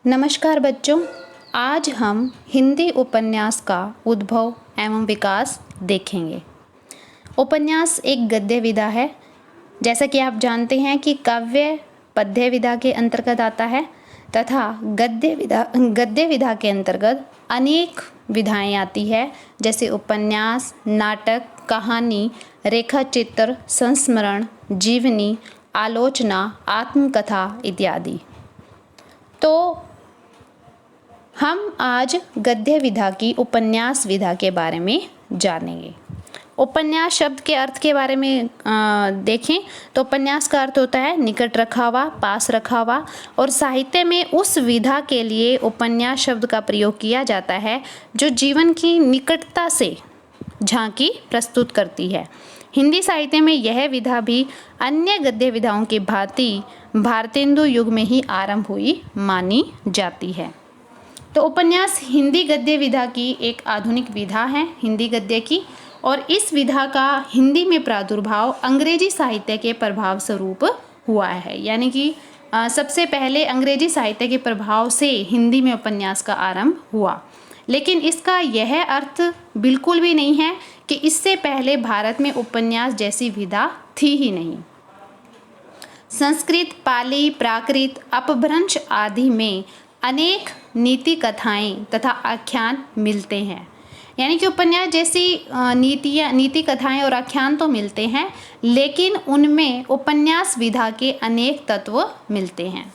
नमस्कार बच्चों, आज हम हिंदी उपन्यास का उद्भव एवं विकास देखेंगे। उपन्यास एक गद्य विधा है। जैसा कि आप जानते हैं कि काव्य पद्य विधा के अंतर्गत आता है तथा गद्य विधा के अंतर्गत अनेक विधाएं आती है, जैसे उपन्यास, नाटक, कहानी, रेखाचित्र, संस्मरण, जीवनी, आलोचना, आत्मकथा इत्यादि। तो हम आज गद्य विधा की उपन्यास विधा के बारे में जानेंगे। उपन्यास शब्द के अर्थ के बारे में देखें तो उपन्यास का अर्थ होता है निकट रखा हुआ, पास रखा हुआ, और साहित्य में उस विधा के लिए उपन्यास शब्द का प्रयोग किया जाता है जो जीवन की निकटता से झांकी प्रस्तुत करती है। हिंदी साहित्य में यह विधा भी अन्य गद्य विधाओं की भांति भारतेंदु युग में ही आरंभ हुई मानी जाती है। तो उपन्यास हिंदी गद्य विधा की एक आधुनिक विधा है हिंदी गद्य की, और इस विधा का हिंदी में प्रादुर्भाव अंग्रेजी साहित्य के प्रभाव स्वरूप हुआ है। यानी कि सबसे पहले अंग्रेजी साहित्य के प्रभाव से हिंदी में उपन्यास का आरंभ हुआ, लेकिन इसका यह अर्थ बिल्कुल भी नहीं है कि इससे पहले भारत में उपन्यास जैसी विधा थी ही नहीं। संस्कृत, पाली, प्राकृत, अपभ्रंश आदि में अनेक नीति कथाएं तथा आख्यान मिलते हैं। यानी कि उपन्यास जैसी नीति कथाएं और आख्यान तो मिलते हैं, लेकिन उनमें उपन्यास विधा के अनेक तत्व मिलते हैं।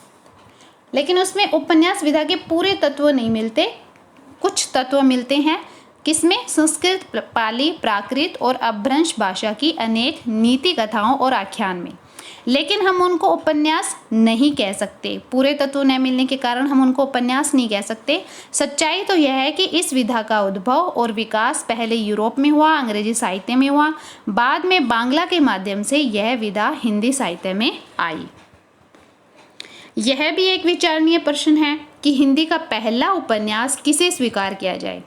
लेकिन उसमें उपन्यास विधा के पूरे तत्व नहीं मिलते, कुछ तत्व मिलते हैं। किसमें? संस्कृत, पाली, प्राकृत और अपभ्रंश भाषा की अनेक नीति कथाओं और आख्यान में। लेकिन हम उनको उपन्यास नहीं कह सकते, पूरे तत्व न मिलने के कारण हम उनको उपन्यास नहीं कह सकते। सच्चाई तो यह है कि इस विधा का उद्भव और विकास पहले यूरोप में हुआ, अंग्रेजी साहित्य में हुआ, बाद में बांग्ला के माध्यम से यह विधा हिंदी साहित्य में आई। यह भी एक विचारणीय प्रश्न है कि हिंदी का पहला उपन्यास किसे स्वीकार किया जाए।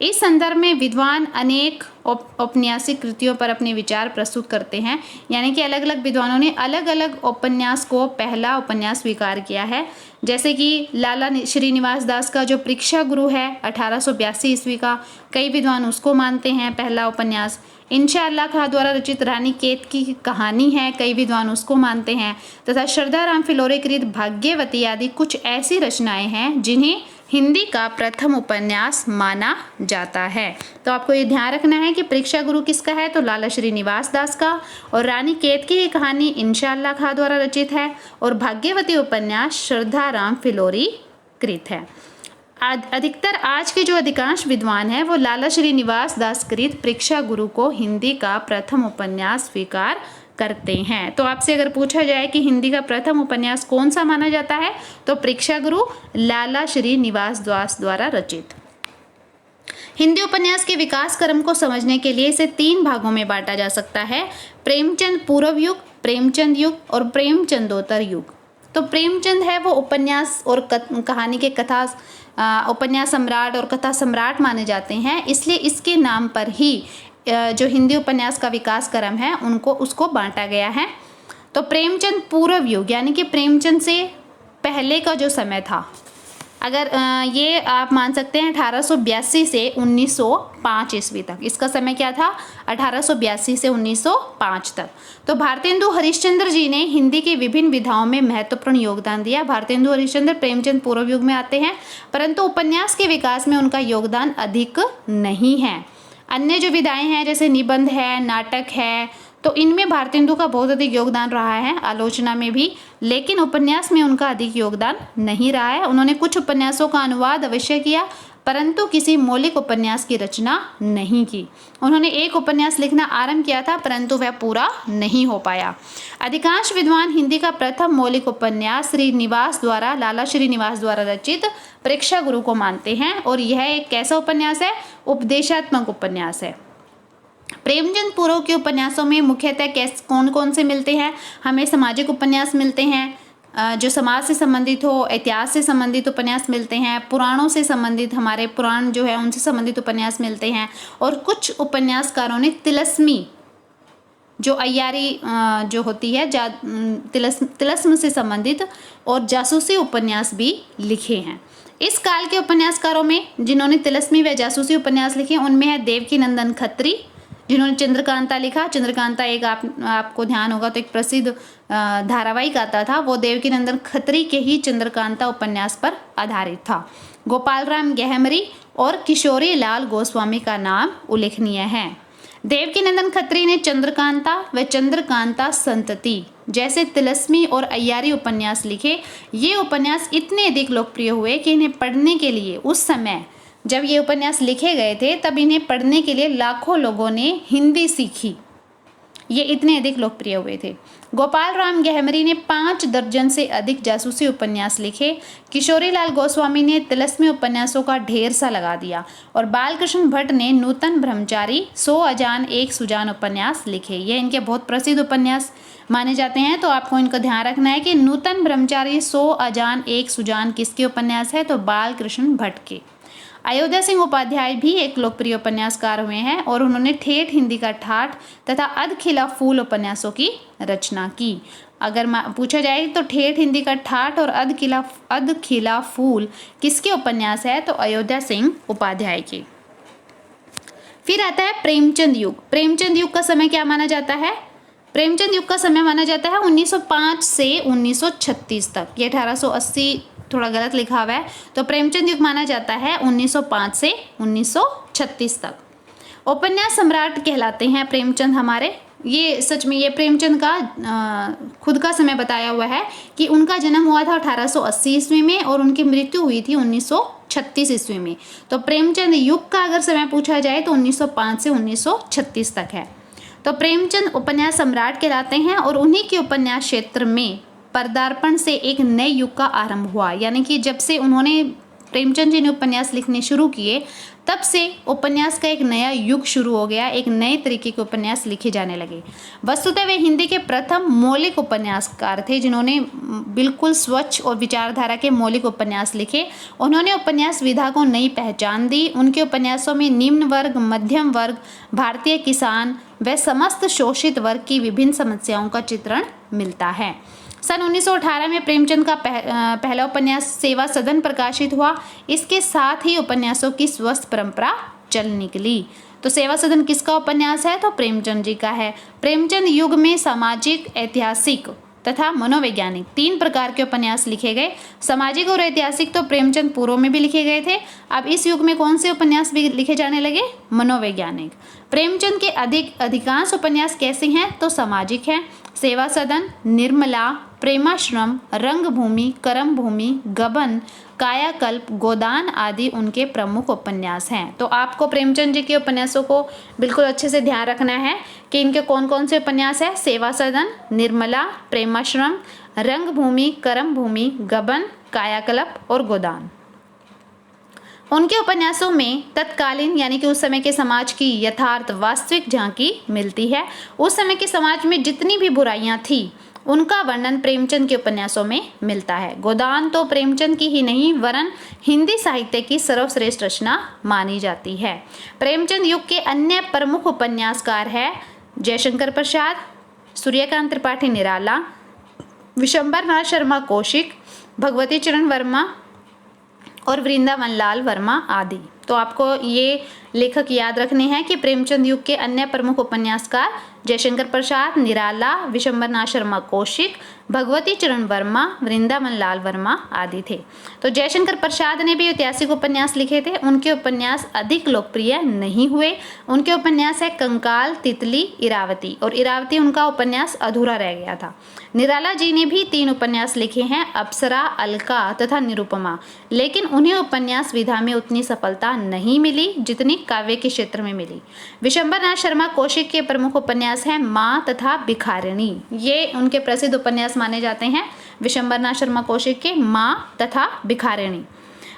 इस संदर्भ में विद्वान अनेक औपन्यासिक कृतियों पर अपने विचार प्रस्तुत करते हैं। यानी कि अलग अलग विद्वानों ने अलग अलग उपन्यास को पहला उपन्यास स्वीकार किया है। जैसे कि लाला श्रीनिवास दास का जो परीक्षा गुरु है 1882 ईस्वी का, कई विद्वान उसको मानते हैं पहला उपन्यास। इंशाअल्लाह खां द्वारा रचित रानी केतकी की कहानी है, कई विद्वान उसको मानते हैं। तथा श्रद्धाराम फिलोरे कृत भाग्यवती आदि कुछ ऐसी रचनाएं हैं जिन्हें हिंदी का प्रथम उपन्यास माना जाता है। तो आपको ये ध्यान रखना है कि परीक्षा गुरु किसका है, तो लाला श्रीनिवास दास का, और रानी केतकी की कहानी इंशाअल्लाह खां द्वारा रचित है, और भाग्यवती उपन्यास श्रद्धाराम फिलोरी कृत है। अधिकतर आज के जो अधिकांश विद्वान हैं वो लाला श्रीनिवास दास कृत परीक्षा गुरु को हिंदी का प्रथम उपन्यास स्वीकार करते हैं। तो आपसे अगर पूछा जाए कि हिंदी का प्रथम उपन्यास कौन सा माना जाता है, तो परीक्षा गुरु लाला श्रीनिवास दास द्वारा रचित। हिंदी उपन्यास के विकास क्रम को समझने के लिए इसे 3 भागों में बांटा जा सकता है: प्रेमचंद पूर्व युग, प्रेमचंद युग और प्रेमचंदोत्तर युग। तो प्रेमचंद है वो उपन्यास और कहानी के उपन्यास सम्राट और कथा सम्राट माने जाते हैं, इसलिए इसके नाम पर ही जो हिंदी उपन्यास का विकास क्रम है उसको बांटा गया है। तो प्रेमचंद पूर्व युग यानी कि प्रेमचंद से पहले का जो समय था, अगर ये आप मान सकते हैं 1882 से 1905 ईस्वी तक, इसका समय क्या था? 1882 से 1905 तक। तो भारतेंदु हरिश्चंद्र जी ने हिंदी की विभिन्न विधाओं में महत्वपूर्ण योगदान दिया। भारतेंदु हरिश्चंद्र प्रेमचंद पूर्व युग में आते हैं, परंतु उपन्यास के विकास में उनका योगदान अधिक नहीं है। अन्य जो विधाएं हैं जैसे निबंध है, नाटक है, तो इनमें भारतेंदु का बहुत अधिक योगदान रहा है, आलोचना में भी, लेकिन उपन्यास में उनका अधिक योगदान नहीं रहा है। उन्होंने कुछ उपन्यासों का अनुवाद अवश्य किया, परंतु किसी मौलिक उपन्यास की रचना नहीं की। उन्होंने एक उपन्यास लिखना आरंभ किया था, परंतु वह पूरा नहीं हो पाया। अधिकांश विद्वान हिंदी का प्रथम मौलिक उपन्यास लाला श्रीनिवास द्वारा रचित परीक्षा गुरु को मानते हैं, और यह एक कैसा उपन्यास है? उपदेशात्मक उपन्यास है। प्रेमचंद पूर्व के उपन्यासों में मुख्यतः कौन कौन से मिलते हैं? हमें सामाजिक उपन्यास मिलते हैं, जो समाज से संबंधित हो, इतिहास से संबंधित उपन्यास मिलते हैं, पुराणों से संबंधित, हमारे पुराण जो है उनसे संबंधित उपन्यास मिलते हैं, और कुछ उपन्यासकारों ने तिलस्मी जो अय्यारी जो होती है तिलस्म से संबंधित और जासूसी उपन्यास भी लिखे हैं। इस काल के उपन्यासकारों में जिन्होंने तिलस्मी व जासूसी उपन्यास लिखे उनमें है देवकीनंदन खत्री, जिन्होंने चंद्रकांता लिखा। चंद्रकांता एक आपको ध्यान होगा तो एक प्रसिद्ध धारावाहिक आता था, वो देवकीनंदन खत्री के ही चंद्रकांता उपन्यास पर आधारित था। गोपाल राम गहमरी और किशोरी लाल गोस्वामी का नाम उल्लेखनीय है। देवकीनंदन खत्री ने चंद्रकांता व चंद्रकांता संतति जैसे तिलस्मी और अय्यारी उपन्यास लिखे। ये उपन्यास इतने अधिक लोकप्रिय हुए कि इन्हें पढ़ने के लिए उस समय जब ये उपन्यास लिखे गए थे तब इन्हें पढ़ने के लिए लाखों लोगों ने हिंदी सीखी। ये इतने अधिक लोकप्रिय हुए थे। गोपाल राम गहमरी ने 5 दर्जन से अधिक जासूसी उपन्यास लिखे। किशोरी लाल गोस्वामी ने तिलस्मी उपन्यासों का ढेर सा लगा दिया और बालकृष्ण भट्ट ने नूतन ब्रह्मचारी 100 अजान एक सुजान उपन्यास लिखे। ये इनके बहुत प्रसिद्ध उपन्यास माने जाते हैं, तो आपको इनको ध्यान रखना है कि नूतन ब्रह्मचारी 100 अजान एक सुजान किसके उपन्यास है, तो बालकृष्ण भट्ट के। अयोध्या सिंह उपाध्याय भी एक लोकप्रिय उपन्यासकार हुए हैं और उन्होंने ठेठ हिंदी का ठाठ तथा अधखिला फूल उपन्यासों की रचना की। अगर पूछा जाए तो ठेठ हिंदी का ठाठ और अधखिला फूल किसके उपन्यास है, तो अयोध्या सिंह उपाध्याय के। फिर आता है प्रेमचंद युग। प्रेमचंद युग का समय क्या माना जाता है? प्रेमचंद युग का समय माना जाता है 1905 से 1936 तक। ये 1880 थोड़ा गलत लिखा हुआ है, तो प्रेमचंद युग माना जाता है 1905 से 1936 तक। उपन्यास सम्राट कहलाते हैं प्रेमचंद हमारे। ये सच में ये प्रेमचंद का खुद का समय बताया हुआ है कि उनका जन्म हुआ था 1880 ईस्वी में और उनकी मृत्यु हुई थी 1936 ईस्वी में। तो प्रेमचंद युग का अगर समय पूछा जाए तो 1905 से 1936 तक है। तो प्रेमचंद उपन्यास सम्राट कहलाते हैं और उन्हीं के उपन्यास क्षेत्र में पदार्पण से एक नए युग का आरंभ हुआ। यानी कि जब से उन्होंने प्रेमचंद जी ने उपन्यास लिखने शुरू किए तब से उपन्यास का एक नया युग शुरू हो गया, एक नए तरीके के उपन्यास लिखे जाने लगे। वस्तुतः वे हिंदी के प्रथम मौलिक उपन्यासकार थे जिन्होंने बिल्कुल स्वच्छ और विचारधारा के मौलिक उपन्यास लिखे। उन्होंने उपन्यास विधा को नई पहचान दी। उनके उपन्यासों में निम्न वर्ग, मध्यम वर्ग, भारतीय किसान व समस्त शोषित वर्ग की विभिन्न समस्याओं का चित्रण मिलता है। सन 1918 में प्रेमचंद का पहला उपन्यास सेवा सदन प्रकाशित हुआ। इसके साथ ही उपन्यासों की स्वस्थ परंपरा चल निकली। तो सेवा सदन किसका उपन्यास है, तो प्रेमचंद जी का है। प्रेमचंद युग में सामाजिक, ऐतिहासिक तथा मनोवैज्ञानिक 3 प्रकार के उपन्यास लिखे गए। सामाजिक और ऐतिहासिक तो प्रेमचंद पूर्व में भी लिखे गए थे। अब इस युग में कौन से उपन्यास भी लिखे जाने लगे, मनोवैज्ञानिक। प्रेमचंद के अधिकांश उपन्यास कैसे हैं, तो सामाजिक हैं। सेवा सदन, निर्मला, प्रेमाश्रम, रंगभूमि, करमभूमि, गबन, कायाकल्प, गोदान आदि उनके प्रमुख उपन्यास हैं। तो आपको प्रेमचंद जी के उपन्यासों को बिल्कुल अच्छे से ध्यान रखना है कि इनके कौन कौन से उपन्यास हैं। सेवा सदन, निर्मला, प्रेमाश्रम, रंगभूमि, करमभूमि, गबन, कायाकल्प और गोदान। उनके उपन्यासों में तत्कालीन यानी कि उस समय के समाज की यथार्थ वास्तविक झांकी मिलती है। उस समय के समाज में जितनी भी बुराइयां थी उनका वर्णन प्रेमचंद के उपन्यासों में मिलता है। गोदान तो प्रेमचंद की ही नहीं वरन हिंदी साहित्य की सर्वश्रेष्ठ रचना मानी जाती है। प्रेमचंद युग के अन्य प्रमुख उपन्यासकार हैं जयशंकर प्रसाद, सूर्यकांत त्रिपाठी निराला, विशंबर नाथ शर्मा कौशिक, भगवती चरण वर्मा और वृंदावन लाल वर्मा आदि। तो आपको ये लेखक याद रखने हैं कि प्रेमचंद युग के अन्य प्रमुख उपन्यासकार जयशंकर प्रसाद, निराला, विशंबर नाथ शर्मा कौशिक, भगवती चरण वर्मा, वृंदावन लाल वर्मा आदि थे। तो जयशंकर प्रसाद ने भी ऐतिहासिक उपन्यास लिखे थे। उनके उपन्यास अधिक लोकप्रिय नहीं हुए। उनके उपन्यास है कंकाल, तितली, इरावती, और इरावती उनका उपन्यास अधूरा रह गया था। निराला जी ने भी 3 उपन्यास लिखे हैं, अप्सरा, अलका तथा निरुपमा, लेकिन उन्हें उपन्यास विधा में उतनी सफलता नहीं मिली जितनी काव्य के क्षेत्र में मिली। विशंबर नाथ शर्मा कौशिक के प्रमुख उपन्यास हैं माँ तथा भिखारिणी। ये उनके प्रसिद्ध उपन्यास माने जाते हैं, विशंबर नाथ शर्मा कौशिक के माँ तथा भिखारिणी।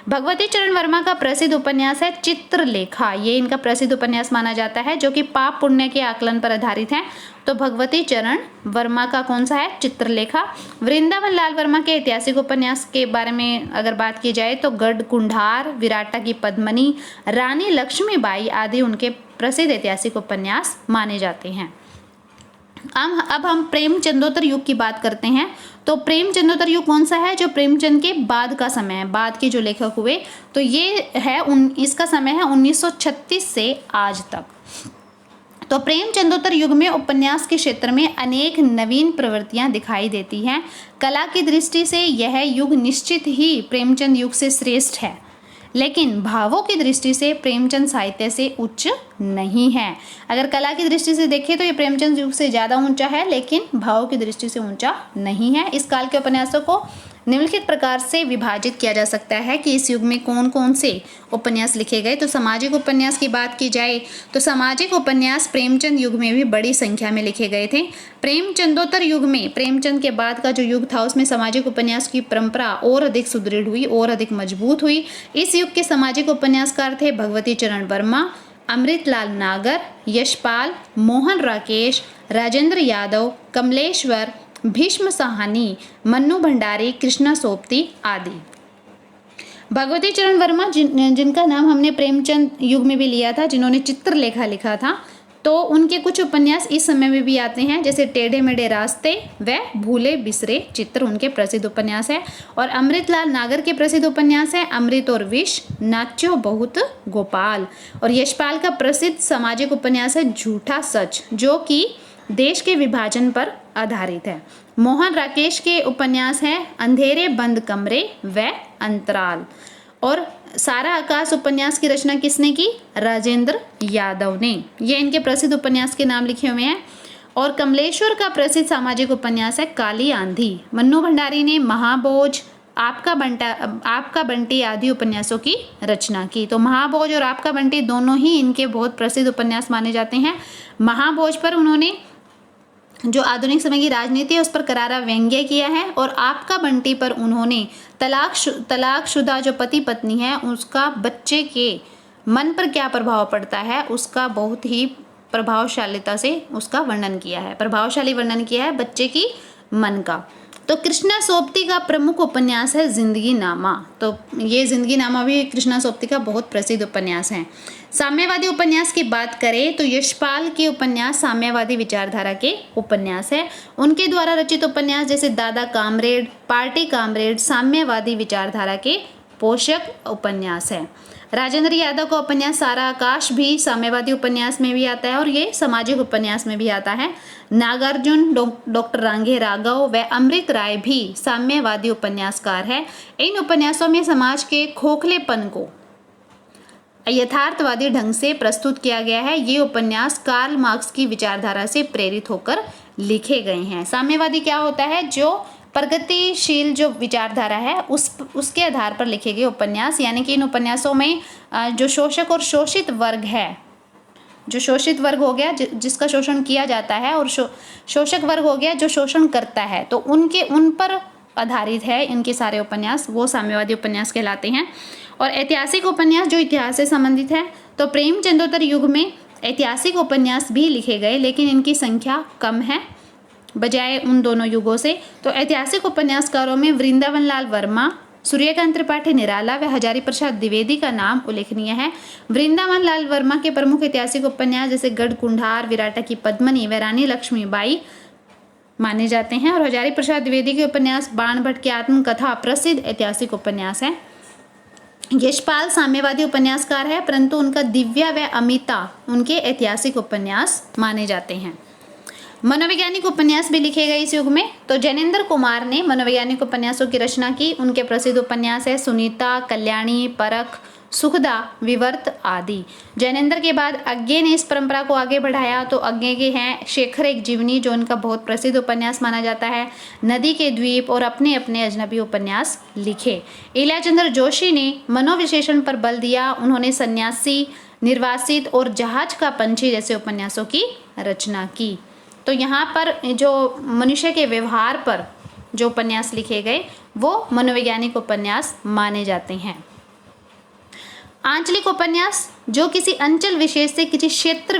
भगवती चरण वर्मा का प्रसिद्ध उपन्यास है चित्रलेखा। ये इनका प्रसिद्ध उपन्यास माना जाता है जो कि पाप पुण्य के आकलन पर आधारित है। तो भगवती चरण वर्मा का कौन सा है, चित्रलेखा। वृंदावन लाल वर्मा के ऐतिहासिक उपन्यास के बारे में अगर बात की जाए तो गढ़ कुंडार, विराटा की पद्मनी, रानी लक्ष्मीबाई आदि उनके प्रसिद्ध ऐतिहासिक उपन्यास माने जाते हैं। अब हम प्रेमचंदोत्तर युग की बात करते हैं। तो प्रेमचंदोत्तर युग कौन सा है? जो प्रेमचंद के बाद का समय है, बाद के जो लेखक हुए, तो ये है इसका समय है 1936 से आज तक। तो प्रेमचंदोत्तर युग में उपन्यास के क्षेत्र में अनेक नवीन प्रवृत्तियां दिखाई देती हैं। कला की दृष्टि से यह युग निश्चित ही प्रेमचंद युग से श्रेष्ठ है, लेकिन भावों की दृष्टि से प्रेमचंद साहित्य से उच्च नहीं है। अगर कला की दृष्टि से देखें तो ये प्रेमचंद युग से ज़्यादा ऊंचा है, लेकिन भावों की दृष्टि से ऊंचा नहीं है। इस काल के उपन्यासों को निम्नलिखित प्रकार से विभाजित किया जा सकता है कि इस युग में कौन कौन से उपन्यास लिखे गए। तो सामाजिक उपन्यास की बात की जाए तो सामाजिक उपन्यास प्रेमचंद युग में भी बड़ी संख्या में लिखे गए थे। प्रेमचंदोत्तर युग में, प्रेमचंद के बाद का जो युग था, उसमें सामाजिक उपन्यास की परंपरा और अधिक सुदृढ़ हुई और अधिक मजबूत हुई। इस युग के सामाजिक उपन्यासकार थे भगवती चरण वर्मा, अमृतलाल नागर, यशपाल, मोहन राकेश, राजेंद्र यादव, कमलेश्वर, भीष्म साहनी, मन्नू भंडारी, कृष्णा सोबती आदि। भगवती चरण वर्मा जिनका नाम हमने प्रेमचंद युग में भी लिया था, जिन्होंने चित्रलेखा लिखा था, तो उनके कुछ उपन्यास इस समय में भी आते हैं, जैसे टेढ़े मेढ़े रास्ते व भूले बिसरे चित्र उनके प्रसिद्ध उपन्यास है। और अमृतलाल नागर के प्रसिद्ध उपन्यास है अमृत और विष, नाच्यो बहुत गोपाल। और यशपाल का प्रसिद्ध सामाजिक उपन्यास है झूठा सच, जो कि देश के विभाजन पर आधारित है। मोहन राकेश के उपन्यास हैं अंधेरे बंद कमरे व अंतराल। और सारा आकाश उपन्यास की रचना किसने की? राजेंद्र यादव ने। ये इनके प्रसिद्ध उपन्यास के नाम लिखे हुए हैं। और कमलेश्वर का प्रसिद्ध सामाजिक उपन्यास है काली आंधी। मन्नू भंडारी ने महाभोज, आपका बंटी आदि उपन्यासों की रचना की। तो महाभोज और आपका बंटी दोनों ही इनके बहुत प्रसिद्ध उपन्यास माने जाते हैं। महाभोज पर उन्होंने जो आधुनिक समय की राजनीति है उस पर करारा व्यंग्य किया है, और आपका बंटी पर उन्होंने तलाकशुदा जो पति पत्नी है उसका बच्चे के मन पर क्या प्रभाव पड़ता है उसका बहुत ही प्रभावशालीता से उसका वर्णन किया है, प्रभावशाली वर्णन किया है बच्चे की मन का। तो कृष्णा सोबती का प्रमुख उपन्यास है जिंदगी नामा। तो ये जिंदगी नामा भी कृष्णा सोबती का बहुत प्रसिद्ध उपन्यास है। साम्यवादी उपन्यास की बात करें तो यशपाल के उपन्यास साम्यवादी विचारधारा के उपन्यास है। उनके द्वारा रचित उपन्यास जैसे दादा कामरेड, पार्टी कामरेड साम्यवादी विचारधारा के पोषक उपन्यास है। राजेंद्र यादव का उपन्यास सारा आकाश भी साम्यवादी उपन्यास में भी आता है और ये सामाजिक उपन्यास में भी आता है। नागार्जुन, डॉक्टर रांगे राघव व अमृत राय भी साम्यवादी उपन्यासकार है। इन उपन्यासों में समाज के खोखलेपन को यथार्थवादी ढंग से प्रस्तुत किया गया है। ये उपन्यास कार्ल मार्क्स की विचारधारा से प्रेरित होकर लिखे गए हैं। साम्यवादी क्या होता है? जो प्रगतिशील जो विचारधारा है उसके आधार पर लिखे गए उपन्यास, यानी कि इन उपन्यासों में जो शोषक और शोषित वर्ग है, जो शोषित वर्ग हो गया जिसका शोषण किया जाता है, और शोषक वर्ग हो गया जो शोषण करता है, तो उन पर आधारित है इनके सारे उपन्यास, वो साम्यवादी उपन्यास कहलाते हैं। और ऐतिहासिक उपन्यास जो इतिहास से संबंधित है, तो प्रेमचंदोत्तर युग में ऐतिहासिक उपन्यास भी लिखे गए, लेकिन इनकी संख्या कम है बजाय उन दोनों युगों से। तो ऐतिहासिक उपन्यासकारों में वृंदावन लाल वर्मा, सूर्यकांत त्रिपाठी निराला व हजारी प्रसाद द्विवेदी का नाम उल्लेखनीय है। वृंदावन लाल वर्मा के प्रमुख ऐतिहासिक उपन्यास जैसे गढ़ कुंडार, विराटा की पद्मनी व रानी लक्ष्मीबाई माने जाते हैं। और हजारी प्रसाद द्विवेदी के उपन्यास बाण भट्ट की आत्मकथा प्रसिद्ध ऐतिहासिक उपन्यास है। यशपाल साम्यवादी उपन्यासकार है, परंतु उनका दिव्या व अमिता उनके ऐतिहासिक उपन्यास माने जाते हैं। मनोवैज्ञानिक उपन्यास भी लिखे गए इस युग में। तो जैनेन्द्र कुमार ने मनोवैज्ञानिक उपन्यासों की रचना की। उनके प्रसिद्ध उपन्यास है सुनीता, कल्याणी, परख, सुखदा, विवर्त आदि। जैनेन्द्र के बाद अज्ञे ने इस परंपरा को आगे बढ़ाया। तो अज्ञे के हैं शेखर एक जीवनी, जो उनका बहुत प्रसिद्ध उपन्यास माना जाता है। नदी के द्वीप और अपने अपने अजनबी उपन्यास लिखे। इलाचंद्र जोशी ने मनोविशेषण पर बल दिया। उन्होंने सन्यासी, निर्वासित और जहाज का पंछी जैसे उपन्यासों की रचना की। तो यहाँ पर जो मनुष्य के व्यवहार पर जो उपन्यास लिखे गए वो मनोवैज्ञानिक उपन्यास माने जाते हैं। आंचलिक उपन्यास जो किसी अंचल विशेष से, किसी क्षेत्र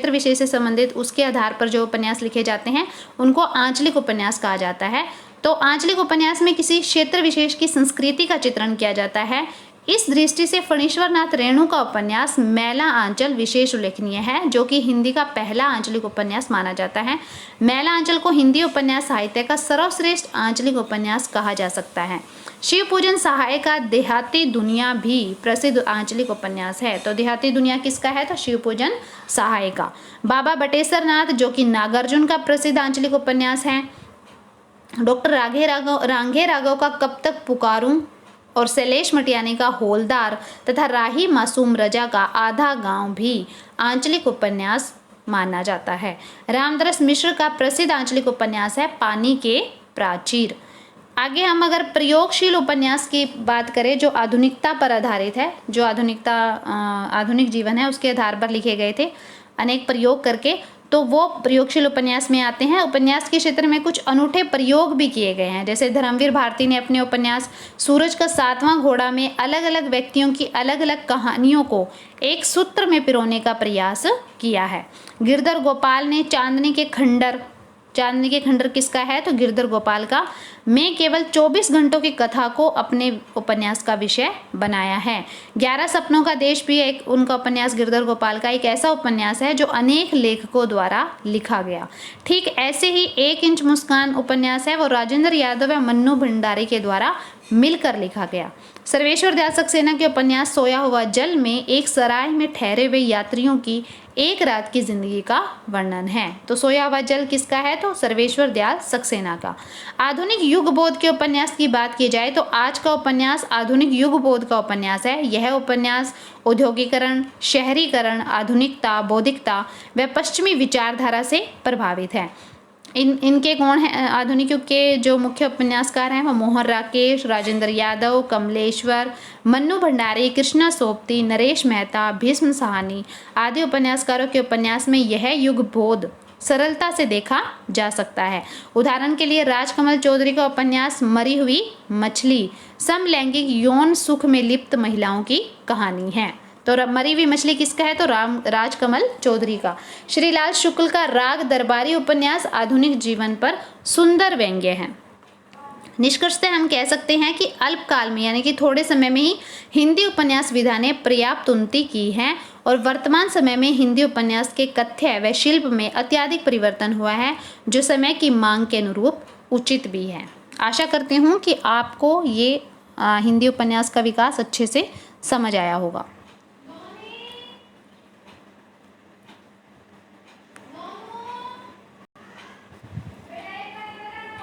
विशेष से संबंधित उसके आधार पर जो उपन्यास लिखे जाते हैं उनको आंचलिक उपन्यास कहा जाता है। तो आंचलिक उपन्यास में किसी क्षेत्र विशेष की संस्कृति का चित्रण किया जाता है। इस दृष्टि से फणीश्वर नाथ रेणु का उपन्यास मैला आंचल विशेष उल्लेखनीय है, जो कि हिंदी का पहला आंचलिक उपन्यास माना जाता है। मैला आंचल को हिंदी उपन्यास साहित्य का सर्वश्रेष्ठ आंचलिक उपन्यास कहा जा सकता है। शिव पूजन सहाय का देहाती दुनिया भी प्रसिद्ध आंचलिक उपन्यास है। तो देहाती दुनिया किसका है? तो शिव पूजन सहाय का। बाबा बटेश्वर नाथ, जो कि नागार्जुन का प्रसिद्ध आंचलिक उपन्यास है। डॉक्टर रांघे राघव का कब तक पुकारूं और शैलेश मटियानी का हौलदार तथा राही मासूम रजा का आधा गांव भी आंचलिक उपन्यास माना जाता है। रामदरस मिश्र का प्रसिद्ध आंचलिक उपन्यास है पानी के प्राचीर। आगे हम अगर प्रयोगशील उपन्यास की बात करें, जो आधुनिकता पर आधारित है, जो आधुनिक जीवन है उसके आधार पर लिखे गए थे अनेक प्रयोग करके, तो वो प्रयोगशील उपन्यास में आते हैं। उपन्यास के क्षेत्र में कुछ अनूठे प्रयोग भी किए गए हैं। जैसे धर्मवीर भारती ने अपने उपन्यास सूरज का 7वां घोड़ा में अलग अलग व्यक्तियों की अलग अलग कहानियों को एक सूत्र में पिरोने का प्रयास किया है। गिरधर गोपाल ने चांदनी के खंडर किसका है? तो गिरधर गोपाल का में केवल 24 घंटों की कथा को अपने उपन्यास का विषय बनाया है। 11 सपनों का देश भी एक उनका उपन्यास, गिरधर गोपाल का एक ऐसा उपन्यास है जो अनेक लेखकों द्वारा लिखा गया। ठीक ऐसे ही 1 इंच मुस्कान उपन्यास है, वो राजेंद्र यादव व मन्नू भंडारी के द्वारा मिलकर लिखा गया। सर्वेश्वर दयाल सक्सेना के उपन्यास सोया हुआ जल में एक सराय में ठहरे हुए यात्रियों की एक रात की जिंदगी का वर्णन है। तो सोया हुआ जल किसका है? तो सर्वेश्वर दयाल सक्सेना का। आधुनिक युग बोध के उपन्यास की बात की जाए तो आज का उपन्यास आधुनिक युग बोध का उपन्यास है। यह उपन्यास औद्योगिकरण, शहरीकरण, आधुनिकता, बौद्धिकता व पश्चिमी विचारधारा से प्रभावित है। इनके कौन है? आधुनिक युग के जो मुख्य उपन्यासकार हैं वो मोहन राकेश, राजेंद्र यादव, कमलेश्वर, मन्नू भंडारी, कृष्णा सोबती, नरेश मेहता, भीष्म साहनी आदि उपन्यासकारों के उपन्यास में यह युग बोध सरलता से देखा जा सकता है। उदाहरण के लिए राजकमल चौधरी का उपन्यास मरी हुई मछली समलैंगिक यौन सुख में लिप्त महिलाओं की कहानी है। तो मरी हुई मछली किसका है? तो राजकमल चौधरी का। श्रीलाल शुक्ल का राग दरबारी उपन्यास आधुनिक जीवन पर सुंदर व्यंग्य है। निष्कर्षतः हम कह सकते हैं कि अल्पकाल में यानी कि थोड़े समय में ही हिंदी उपन्यास विधा ने पर्याप्त उन्नति की है और वर्तमान समय में हिंदी उपन्यास के कथ्य व शिल्प में अत्यधिक परिवर्तन हुआ है, जो समय की मांग के अनुरूप उचित भी है। आशा करती हूँ कि आपको ये हिंदी उपन्यास का विकास अच्छे से समझ आया होगा।